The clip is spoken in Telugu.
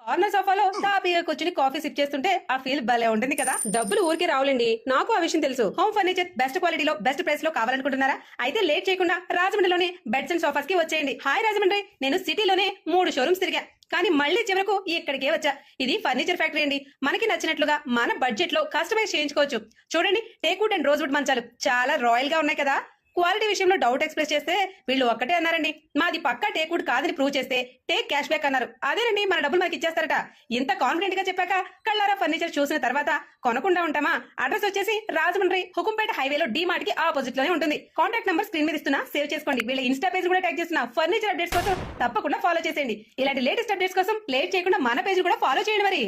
కార్నర్ సోఫాలో తాపీగా కూర్చుని కాఫీ సిప్ చేస్తుంటే ఆ ఫీల్ భలే ఉంటుంది కదా. డబ్బులు ఊరికే రావులేండి, నాకు ఆ విషయం తెలుసు. హోమ్ ఫర్నిచర్ బెస్ట్ క్వాలిటీలో బెస్ట్ ప్రైస్ లో కావాలనుకుంటున్నారా? అయితే లేట్ చేయకుండా రాజమండ్రిలోని బెడ్స్ అండ్ సోఫాస్ కి వచ్చేయండి. హాయ్ రాజమండ్రి, నేను సిటీలోనే 3 షోరూమ్స్ తిరిగా, కానీ మళ్ళీ చివరకు ఇక్కడికే వచ్చా. ఇది ఫర్నిచర్ ఫ్యాక్టరీ అండి. మనకి నచ్చినట్లుగా మన బడ్జెట్ లో కస్టమైజ్ చేయించుకోవచ్చు. చూడండి, టేక్వుడ్ అండ్ రోజ్వుడ్ మంచాలు చాలా రాయల్ గా ఉన్నాయి కదా. క్వాలిటీ విషయంలో డౌట్ ఎక్స్ప్రెస్ చేస్తే వీళ్ళు ఒక్కటే అన్నారండి, మాది పక్కా టేక్వుడ్ కాదని ప్రూవ్ చేస్తే టేక్ క్యాష్ బ్యాక్ అన్నారు. అదేనండి, మన డబ్బులు మనకి ఇచ్చేస్తారట. ఇంత కాన్ఫిడెంట్ గా చెప్పాక కళ్ళారా ఫర్నిచర్ చూసిన తర్వాత కొనకుండా ఉంటామా? అడ్రస్ వచ్చేసి రాజమండ్రి హుకుంపేట హైవేలో డి మార్ట్ కి ఆపోజిట్ లోనే ఉంటుంది. కాంటాక్ట్ నంబర్ స్క్రీన్ మీద ఇస్తున్నా, సేవ్ చేసుకోండి. వీళ్ళ ఇన్స్టా పేజ్ కూడా ట్యాగ్ చేస్తున్నా. ఫర్నిచర్ అప్డేట్స్ కోసం తప్పకుండా ఫాలో చేసేయండి. ఇలాంటి లేటెస్ట్ అప్డేట్స్ కోసం లేట్ చేయకుండా మన పేజ్ కూడా ఫాలో చేయండి మరి.